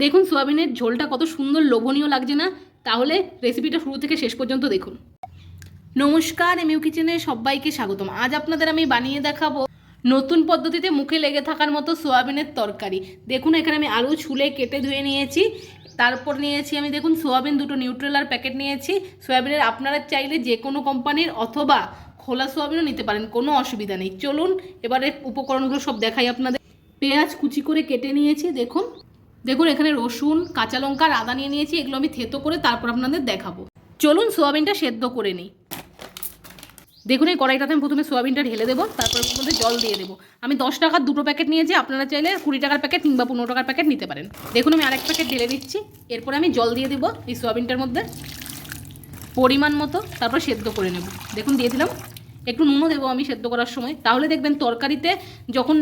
দেখুন সোয়াবিনের ঝোলটা কত সুন্দর লোভনীয় লাগছে না? তাহলে রেসিপিটা শুরু থেকে শেষ পর্যন্ত দেখুন। নমস্কার, এমইউ কিচেনে সবাইকে স্বাগতম। আজ আপনাদের আমি বানিয়ে দেখাবো নতুন পদ্ধতিতে মুখে লেগে থাকার মতো সোয়াবিনের তরকারি। দেখুন এখানে আমি আলু ছুলে কেটে ধুয়ে নিয়েছি, তারপর নিয়েছি আমি দেখুন সোয়াবিন, দুটো নিউট্রেলার প্যাকেট নিয়েছি। সোয়াবিনের আপনারা চাইলে যে কোনো কোম্পানির অথবা খোলা সোয়াবিনও নিতে পারেন, কোনো অসুবিধা নেই। চলুন এবারে উপকরণগুলো সব দেখাই আপনাদের। পেঁয়াজ কুচি করে কেটে নিয়েছি, দেখুন দেখুন এখানে রসুন, কাঁচা লঙ্কা আর আদা নিয়ে নিয়েছি। এগুলো আমি থেতো করে তারপর আপনাদের দেখাবো। চলুন সোয়াবিনটা সেদ্ধ করে নিই। দেখুন এই কড়াইটাতে আমি প্রথমে সোয়াবিনটা ঢেলে দেবো, তারপর মধ্যে জল দিয়ে দেবো। আমি 10 টাকার দুটো প্যাকেট নিয়েছি, আপনারা চাইলে 20 টাকার প্যাকেট কিংবা 15 টাকার প্যাকেট নিতে পারেন। দেখুন আমি আরেক প্যাকেট ঢেলে দিচ্ছি। এরপর আমি জল দিয়ে দেবো এই সোয়াবিনটার মধ্যে পরিমাণ মতো, তারপর সেদ্ধ করে নেব। দেখুন দিয়ে দিলাম। একটু নুনও দেবো আমি সেদ্ধ করার সময়, তাহলে দেখবেন তরকারিতে যখন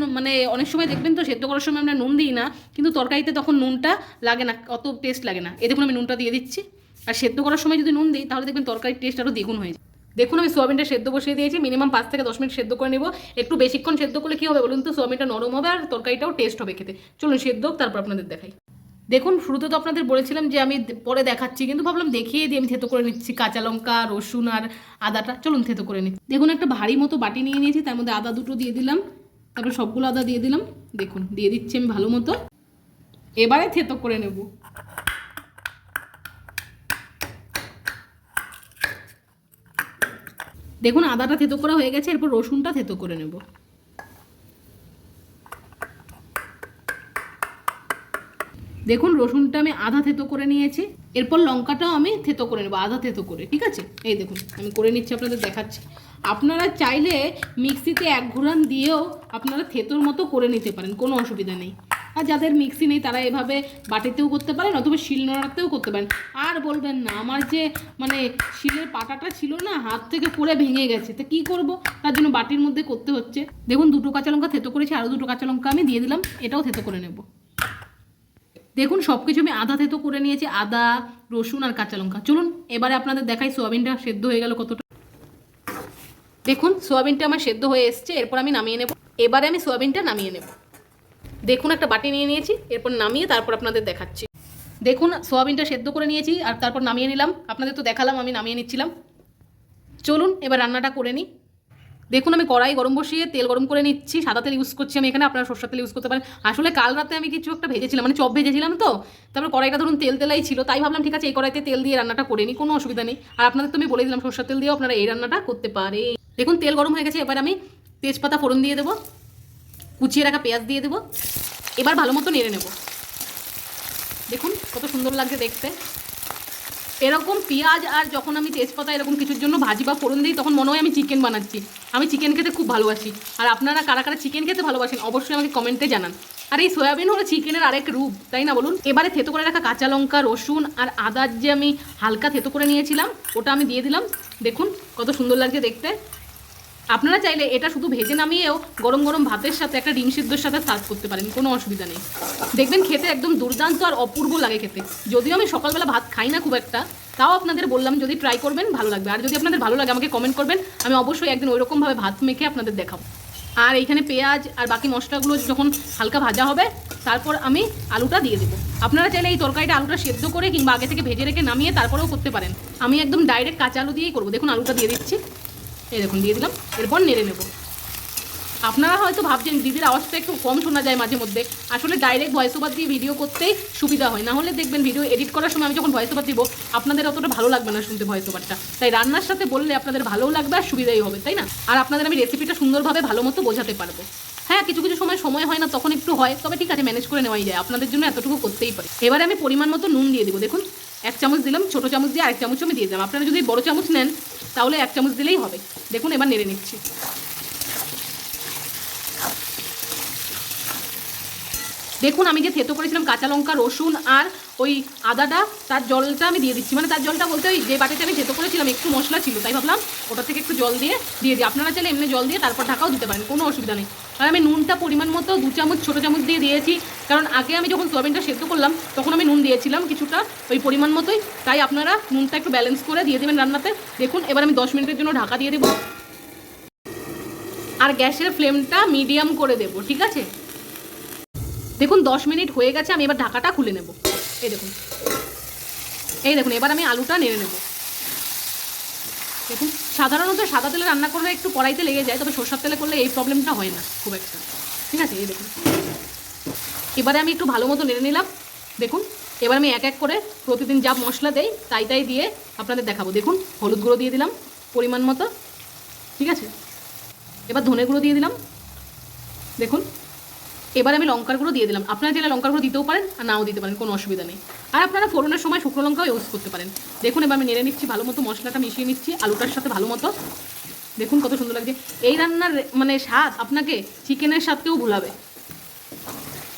অনেক সময় দেখবেন তো সেদ্ধ করার সময় আমরা নুন দিই না, কিন্তু তরকারিতে তখন নুনটা লাগে না, অত টেস্ট লাগে না। দেখুন আমি নুনটা দিয়ে দিচ্ছি। আর সেদ্ধ করার সময় যদি নুন দিই তাহলে দেখবেন তরকারির টেস্ট আরও দ্বিগুণ হয়ে যায়। দেখুন আমি সোয়াবিনটা সেদ্ধ বসিয়ে দিয়েছি, মিনিমাম 5 থেকে 10 মিনিট সেদ্ধ করে নেব। একটু বেশিক্ষণ সেদ্ধ করলে কী হবে বলুন তো, সোয়াবিনটা নরম হবে আর তরকারিটাও টেস্ট হবে খেতে। চলুন সেদ্ধ হোক, তারপর আপনাদের দেখাই। দেখুন শুরুতে তো আপনাদের বলেছিলাম যে আমি পরে দেখাচ্ছি, কিন্তু ভাবলাম দেখিয়ে দিই। আমি থেতো করে নিচ্ছি কাঁচা লঙ্কা, রসুন আর আদাটা। চলুন থেতো করে নিচ্ছি। দেখুন একটা ভারী মতো বাটি নিয়ে নিয়েছি, তার মধ্যে আদা দুটো দিয়ে দিলাম, তারপর সবগুলো আদা দিয়ে দিলাম। দেখুন দিয়ে দিচ্ছি আমি ভালো মতো। এবারে থেতো করে নেব। দেখুন আদাটা থেতো করা হয়ে গেছে, এরপর রসুনটা থেতো করে নেব। দেখুন রসুনটা আমি আধা থেতো করে নিয়েছি, এরপর লঙ্কাটাও আমি থেতো করে নেবো আধা থেতো করে। ঠিক আছে, এই দেখুন আমি করে নিচ্ছি, আপনাদের দেখাচ্ছি। আপনারা চাইলে মিক্সিতে এক ঘুরান দিয়েও আপনারা থেতোর মতো করে নিতে পারেন, কোনো অসুবিধা নেই। আর যাদের মিক্সি নেই তারা এভাবে বাটিতেও করতে পারেন অথবা শিলনোড়াতেও করতে পারেন। আর বলবেন না আমার যে শিলের পাটাটা ছিল না, হাত থেকে পড়ে ভেঙে গেছে, তা কী করব, তার জন্য বাটির মধ্যে করতে হচ্ছে। দেখুন দুটো কাঁচা লঙ্কা থেতো করেছি, আরও দুটো কাঁচা লঙ্কা আমি দিয়ে দিলাম, এটাও থেতো করে নেব। দেখুন সব কিছু আমি আধা থেতো করে নিয়েছি, আদা, রসুন আর কাঁচা লঙ্কা। চলুন এবারে আপনাদের দেখাই সোয়াবিনটা সেদ্ধ হয়ে গেল কতটা। দেখুন সোয়াবিনটা আমার সেদ্ধ হয়ে এসছে, এরপর আমি নামিয়ে নেব। এবারে আমি সোয়াবিনটা নামিয়ে নেব। দেখুন একটা বাটি নিয়ে নিয়েছি, এরপর নামিয়ে তারপর আপনাদের দেখাচ্ছি। দেখুন সোয়াবিনটা সেদ্ধ করে নিয়েছি আর তারপর নামিয়ে নিলাম। আপনাদের তো দেখালাম আমি নামিয়ে নিচ্ছিলাম। চলুন এবার রান্নাটা করে নিই। দেখুন আমি কড়াই গরম বসিয়ে তেল গরম করে নিচ্ছি। সাদা তেল ইউজ করছি আমি এখানে, আপনারা সরষের তেল ইউজ করতে পারেন। আসলে কাল রাতে আমি কিছু একটা ভেজেছিলাম, চপ ভেজেছিলাম তো, তারপর কড়াইটা ধরুন তেল তেলাই ছিল, তাই ভাবলাম ঠিক আছে এই কড়াইতে তেল দিয়ে রান্নাটা করে নিই, কোনো অসুবিধা নেই। আর আপনাদের তো আমি বলে দিলাম সরষের তেল দিয়েও আপনারা এই রান্নাটা করতে পারে। দেখুন তেল গরম হয়ে গেছে, এবার আমি তেজপাতা ফোড়ন দিয়ে দেবো, কুচিয়ে রাখা পেঁয়াজ দিয়ে দেবো। এবার ভালো মতো নেড়ে নেব। দেখুন কত সুন্দর লাগছে দেখতে। এরকম পেঁয়াজ আর যখন আমি তেজপাতা এরকম কিছুর জন্য ভাজি বা ফোড়ন দিই, তখন মনে হয় আমি চিকেন বানাচ্ছি। আমি চিকেন খেতে খুব ভালোবাসি। আর আপনারা কারা কারা চিকেন খেতে ভালোবাসেন অবশ্যই আমাকে কমেন্টে জানান। আর এই সয়াবিন হলো চিকেনের আরেক রূপ, তাই না বলুন? এবারে থেতো করে রাখা কাঁচা লঙ্কা, রসুন আর আদার যে আমি হালকা থেতো করে নিয়েছিলাম ওটা আমি দিয়ে দিলাম। দেখুন কত সুন্দর লাগছে দেখতে। আপনারা চাইলে এটা শুধু ভেজে নামিয়েও গরম গরম ভাতের সাথে একটা ডিম সিদ্ধর সাথে সার্ভ করতে পারেন, কোনো অসুবিধা নেই। দেখবেন খেতে একদম দুর্দান্ত আর অপূর্ব লাগে খেতে। যদিও আমি সকালবেলা ভাত খাই না খুব একটা, তাও আপনাদের বললাম যদি ট্রাই করবেন ভালো লাগবে। আর যদি আপনাদের ভালো লাগে আমাকে কমেন্ট করবেন, আমি অবশ্যই একদিন ওইরকমভাবে ভাত মেখে আপনাদের দেখাবো। আর এইখানে পেঁয়াজ আর বাকি মশলাগুলো যখন হালকা ভাজা হবে তারপর আমি আলুটা দিয়ে দেবো। আপনারা চাইলে এই তরকারিটা আলুটা সেদ্ধ করে কিংবা আগে থেকে ভেজে রেখে নামিয়ে তারপরেও করতে পারেন। আমি একদম ডাইরেক্ট কাঁচা আলু দিয়েই করবো। দেখুন আলুটা দিয়ে দিচ্ছি, এই দেখুন দিয়ে দিলাম, এরপর নেড়ে নেব। আপনারা হয়তো ভাবছেন দিদির আওয়াজটা একটু কম শোনা যায় মাঝে মধ্যে, আসলে ডাইরেক্ট ভয়েস ওভার দিয়ে ভিডিও করতেই সুবিধা হয়। না হলে দেখবেন ভিডিও এডিট করার সময় আমি যখন ভয়েস ওভার দিব আপনাদের অতটা ভালো লাগবে না শুনতে ভয়েস ওভারটা। তাই রান্নার সাথে বললে আপনাদের ভালোও লাগবে আর সুবিধাই হবে, তাই না? আর আপনাদের আমি রেসিপিটা সুন্দরভাবে ভালো মতো বোঝাতে পারবো। হ্যাঁ কিছু কিছু সময় হয় না, তখন একটু হয়, তবে ঠিক আছে ম্যানেজ করে নেওয়াই যায়। আপনাদের জন্য এতটুকু করতেই পারি। এবারে আমি পরিমাণ মতো নুন দিয়ে দেবো। দেখুন 1 চামচ দিলাম, ছোটো চামচ দিয়ে আরেক চামচ আমি দিয়ে দিলাম। আপনারা যদি বড় চামচ নেন তাহলে 1 চামচ দিলেই হবে। দেখুন এবার নেড়ে নিচ্ছি। দেখুন আমি যে থেতো করেছিলাম কাঁচা লঙ্কা, রসুন আর ওই আদাটা, তার জলটা আমি দিয়ে দিচ্ছি। তার জলটা বলতে ওই যে বাটিতে আমি থেতো করেছিলাম একটু মশলা ছিল, তাই ভাবলাম ওটা থেকে একটু জল দিয়ে দিই। আপনারা চাইলে এমনি জল দিয়ে তারপর ঢাকাও দিতে পারেন, কোনো অসুবিধা নেই। আর আমি নুনটা পরিমাণ মতো 2 চামচ ছোটো চামচ দিয়ে দিয়েছি, কারণ আগে আমি যখন সোয়াবিনটা সেদ্ধ করলাম তখন আমি নুন দিয়েছিলাম কিছুটা ওই পরিমাণ মতোই, তাই আপনারা নুনটা একটু ব্যালেন্স করে দিয়ে দেবেন রান্নাতে। দেখুন এবার আমি 10 মিনিটের জন্য ঢাকা দিয়ে দেবো আর গ্যাসের ফ্লেমটা মিডিয়াম করে দেবো, ঠিক আছে? দেখুন 10 মিনিট হয়ে গেছে, আমি এবার ঢাকাটা খুলে নেব। এই দেখুন, এই দেখুন, এবার আমি আলুটা নেড়ে নেব। দেখুন, সাধারণত সাদা তেলে রান্না করলে একটু কড়াইতে লেগে যায়, তবে সরষের তেলে করলে এই প্রবলেমটা হয় না খুব একটা। ঠিক আছে, এই দেখুন, এবারে আমি একটু ভালো মতো নেড়ে নিলাম। দেখুন, এবার আমি এক এক করে প্রতিদিন যা মশলা দেই তাই দিয়ে আপনাদের দেখাবো। দেখুন, হলুদ গুঁড়ো দিয়ে দিলাম পরিমাণ মতো, ঠিক আছে। এবার ধনে গুঁড়ো দিয়ে দিলাম। দেখুন, এবার আমি লঙ্কার গুঁড়ো দিয়ে দিলাম। আপনারা চাইলে লঙ্কার গুঁড়ো দিতেও পারেন আর নাও দিতে পারেন, কোনো অসুবিধা নেই। আর আপনারা ফোড়নের সময় শুকনো লঙ্কাও ইউজ করতে পারেন। দেখুন, এবার আমি নেড়ে নিচ্ছি ভালো মতো, মশলাটা মিশিয়ে নিচ্ছি আলুটার সাথে ভালো মতো। দেখুন কত সুন্দর লাগছে। এই রান্নার মানে স্বাদ আপনাকে চিকেনের স্বাদকেও ভুলাবে।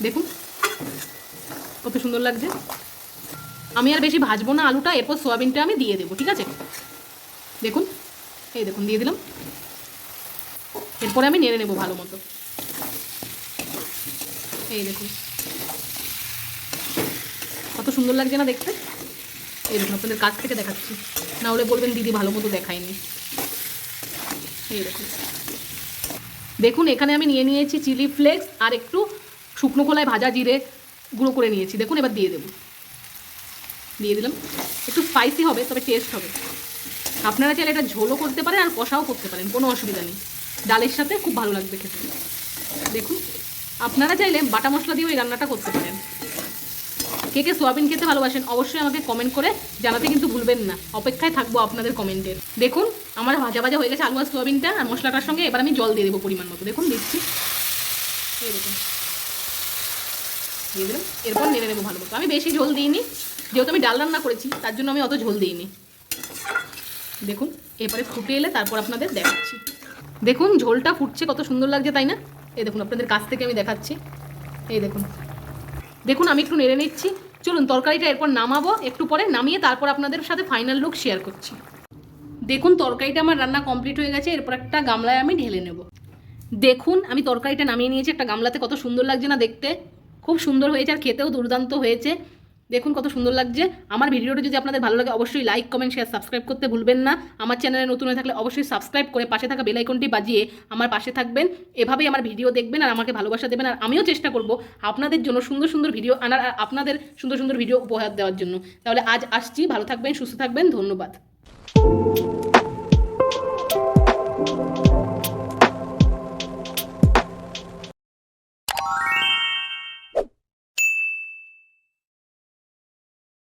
দেখুন কত সুন্দর লাগছে। আমি আর বেশি ভাজবো না আলুটা, এরপর সোয়াবিনটা আমি দিয়ে দেবো, ঠিক আছে। দেখুন, এই দেখুন দিয়ে দিলাম। এরপরে আমি নেড়ে নেবো ভালো মতো। এই দেখুন কত সুন্দর লাগছে না দেখতে। এই দেখুন, আপনাদের কাছ থেকে দেখাচ্ছি, না হলে বলবেন দিদি ভালো মতো দেখায়নি। এই দেখুন, দেখুন এখানে আমি নিয়ে নিয়েছি চিলি ফ্লেক্স আর একটু শুকনো খোলায় ভাজা জিরে গুঁড়ো করে নিয়েছি। দেখুন, এবার দিয়ে দেবো, দিয়ে দিলাম। একটু স্পাইসি হবে, তবে টেস্ট হবে। আপনারা চাইলে এটা ঝোলও করতে পারেন আর কষাও করতে পারেন, কোনো অসুবিধা নেই। ডালের সাথে খুব ভালো লাগবে খেতে। দেখুন, আপনারা চাইলে বাটা মশলা দিয়েও এই রান্নাটা করতে পারেন। কে কে সোয়াবিন খেতে ভালোবাসেন অবশ্যই আমাকে কমেন্ট করে জানাতে কিন্তু ভুলবেন না, অপেক্ষায় থাকবো আপনাদের কমেন্টের। দেখুন, আমার ভাজা ভাজা হয়ে গেছে আলু আর সোয়াবিনটা আর মশলাটার সঙ্গে। এবার আমি জল দিয়ে দেবো পরিমাণ মতো। দেখুন দিচ্ছি, এই দেখুন দিয়ে দিলাম। এরপর নেড়ে নেবো ভালো মতো। আমি বেশি ঝোল দিইনি, যেহেতু আমি ডাল রান্না করেছি তার জন্য আমি অত ঝোল দিইনি। দেখুন, এবারে ফুটে এলে তারপর আপনাদের দেখাচ্ছি। দেখুন ঝোলটা ফুটছে, কত সুন্দর লাগছে তাই না। এই দেখুন, আপনাদের কাছ থেকে আমি দেখাচ্ছি। এই দেখুন, দেখুন আমি একটু নেড়ে নিচ্ছি। চলুন তরকারিটা এরপর নামাবো, একটু পরে নামিয়ে তারপর আপনাদের সাথে ফাইনাল লুক শেয়ার করছি। দেখুন তরকারিটা আমার রান্না কমপ্লিট হয়ে গেছে, এরপর একটা গামলায় আমি ঢেলে নেব। দেখুন আমি তরকারিটা নামিয়ে নিয়েছি একটা গামলাতে, কত সুন্দর লাগছে না দেখতে। খুব সুন্দর হয়েছে আর খেতেও দুর্দান্ত হয়েছে। দেখুন কত সুন্দর লাগছে। আমার ভিডিওটা যদি আপনাদের ভালো লাগে অবশ্যই লাইক কমেন্ট শেয়ার সাবস্ক্রাইব করতে ভুলবেন না। আমার চ্যানেলে নতুন হয়ে থাকলে অবশ্যই সাবস্ক্রাইব করে পাশে থাকা বেল আইকনটি বাজিয়ে আমার পাশে থাকবেন। এভাবেই আমার ভিডিও দেখবেন আর আমাকে ভালোবাসা দেবেন। আর আমিও চেষ্টা করব আপনাদের জন্য সুন্দর সুন্দর ভিডিও আনার আর আপনাদের সুন্দর সুন্দর ভিডিও উপহার দেওয়ার জন্য। তাহলে আজ আসছি, ভালো থাকবেন, সুস্থ থাকবেন, ধন্যবাদ।